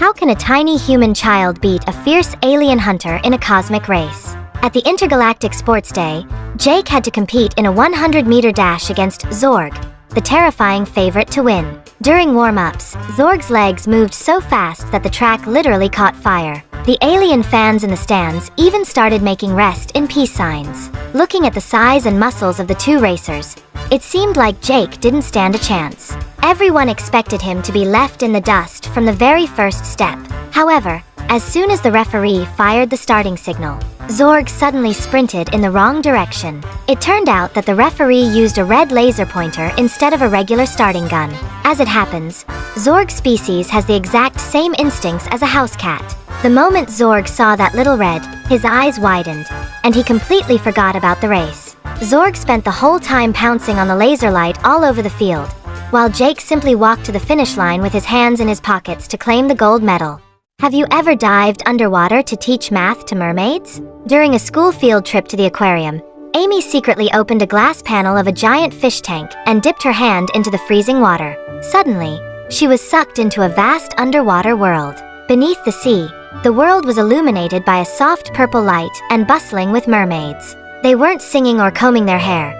How can a tiny human child beat a fierce alien hunter in a cosmic race? At the Intergalactic Sports Day, Jake had to compete in a 100-meter dash against Zorg, the terrifying favorite to win. During warm-ups, Zorg's legs moved so fast that the track literally caught fire. The alien fans in the stands even started making rest in peace signs. Looking at the size and muscles of the two racers, it seemed like Jake didn't stand a chance. Everyone expected him to be left in the dust from the very first step. However, as soon as the referee fired the starting signal, Zorg suddenly sprinted in the wrong direction. It turned out that the referee used a red laser pointer instead of a regular starting gun. As it happens, Zorg's species has the exact same instincts as a house cat. The moment Zorg saw that little red, his eyes widened, and he completely forgot about the race. Zorg spent the whole time pouncing on the laser light all over the field, while Jake simply walked to the finish line with his hands in his pockets to claim the gold medal. Have you ever dived underwater to teach math to mermaids? During a school field trip to the aquarium, Amy secretly opened a glass panel of a giant fish tank and dipped her hand into the freezing water. Suddenly, she was sucked into a vast underwater world. Beneath the sea, the world was illuminated by a soft purple light and bustling with mermaids. They weren't singing or combing their hair.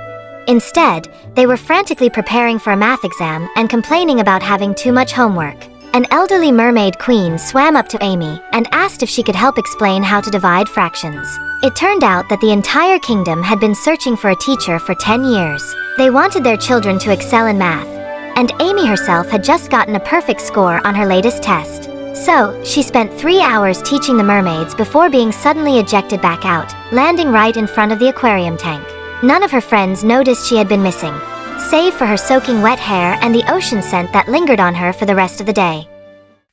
Instead, they were frantically preparing for a math exam and complaining about having too much homework. An elderly mermaid queen swam up to Amy and asked if she could help explain how to divide fractions. It turned out that the entire kingdom had been searching for a teacher for 10 years. They wanted their children to excel in math, and Amy herself had just gotten a perfect score on her latest test. So, she spent 3 hours teaching the mermaids before being suddenly ejected back out, landing right in front of the aquarium tank. None of her friends noticed she had been missing, save for her soaking wet hair and the ocean scent that lingered on her for the rest of the day.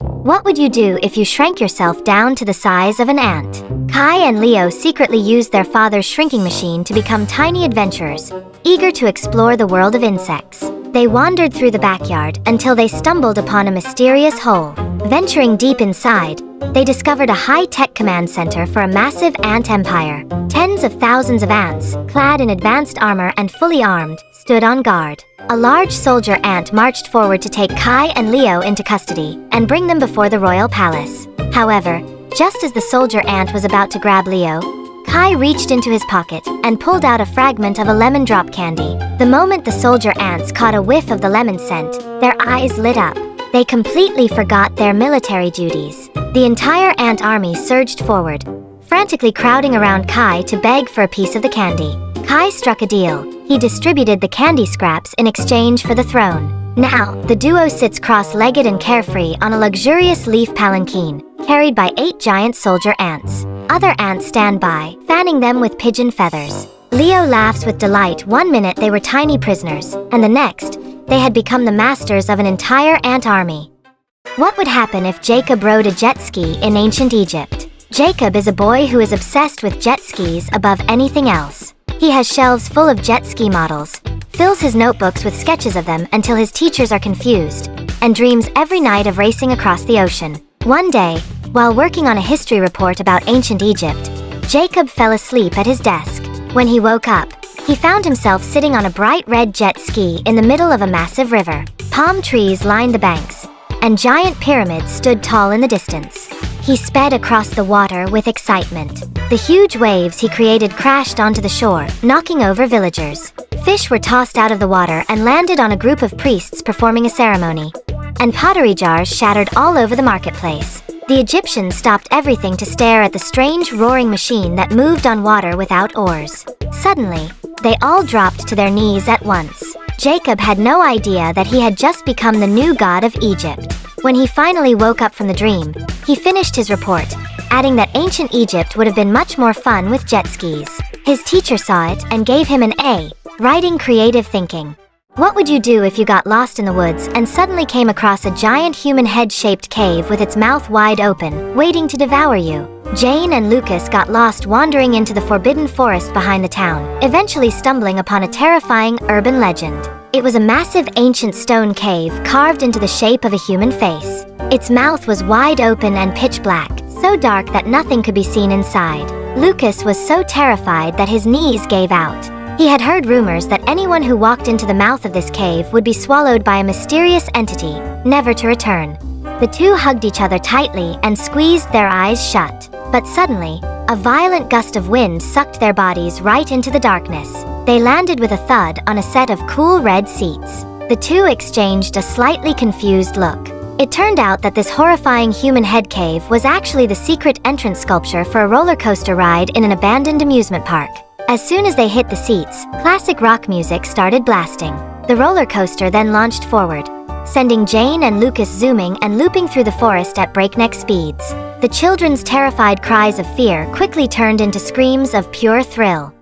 What would you do if you shrank yourself down to the size of an ant? Kai and Leo secretly used their father's shrinking machine to become tiny adventurers, eager to explore the world of insects. They wandered through the backyard until they stumbled upon a mysterious hole. Venturing deep inside, they discovered a high-tech command center for a massive ant empire. Tens of thousands of ants, clad in advanced armor and fully armed, stood on guard. A large soldier ant marched forward to take Kai and Leo into custody and bring them before the royal palace. However, just as the soldier ant was about to grab Leo, Kai reached into his pocket and pulled out a fragment of a lemon drop candy. The moment the soldier ants caught a whiff of the lemon scent, their eyes lit up. They completely forgot their military duties. The entire ant army surged forward, frantically crowding around Kai to beg for a piece of the candy. Kai struck a deal. He distributed the candy scraps in exchange for the throne. Now, the duo sits cross-legged and carefree on a luxurious leaf palanquin, carried by 8 giant soldier ants. Other ants stand by, fanning them with pigeon feathers. Leo laughs with delight. One minute they were tiny prisoners, and the next, they had become the masters of an entire ant army. What would happen if Jacob rode a jet ski in ancient Egypt? Jacob is a boy who is obsessed with jet skis above anything else. He has shelves full of jet ski models, fills his notebooks with sketches of them until his teachers are confused, and dreams every night of racing across the ocean. One day, while working on a history report about ancient Egypt, Jacob fell asleep at his desk. When he woke up, he found himself sitting on a bright red jet ski in the middle of a massive river. Palm trees lined the banks, and giant pyramids stood tall in the distance. He sped across the water with excitement. The huge waves he created crashed onto the shore, knocking over villagers. Fish were tossed out of the water and landed on a group of priests performing a ceremony. And pottery jars shattered all over the marketplace. The Egyptians stopped everything to stare at the strange roaring machine that moved on water without oars. Suddenly, they all dropped to their knees at once. Jacob had no idea that he had just become the new god of Egypt. When he finally woke up from the dream, he finished his report, adding that ancient Egypt would have been much more fun with jet skis. His teacher saw it and gave him an A, writing creative thinking. What would you do if you got lost in the woods and suddenly came across a giant human head-shaped cave with its mouth wide open, waiting to devour you? Jane and Lucas got lost wandering into the forbidden forest behind the town, eventually stumbling upon a terrifying urban legend. It was a massive ancient stone cave carved into the shape of a human face. Its mouth was wide open and pitch black, so dark that nothing could be seen inside. Lucas was so terrified that his knees gave out. He had heard rumors that anyone who walked into the mouth of this cave would be swallowed by a mysterious entity, never to return. The two hugged each other tightly and squeezed their eyes shut. But suddenly, a violent gust of wind sucked their bodies right into the darkness. They landed with a thud on a set of cool red seats. The two exchanged a slightly confused look. It turned out that this horrifying human head cave was actually the secret entrance sculpture for a roller coaster ride in an abandoned amusement park. As soon as they hit the seats, classic rock music started blasting. The roller coaster then launched forward, sending Jane and Lucas zooming and looping through the forest at breakneck speeds. The children's terrified cries of fear quickly turned into screams of pure thrill.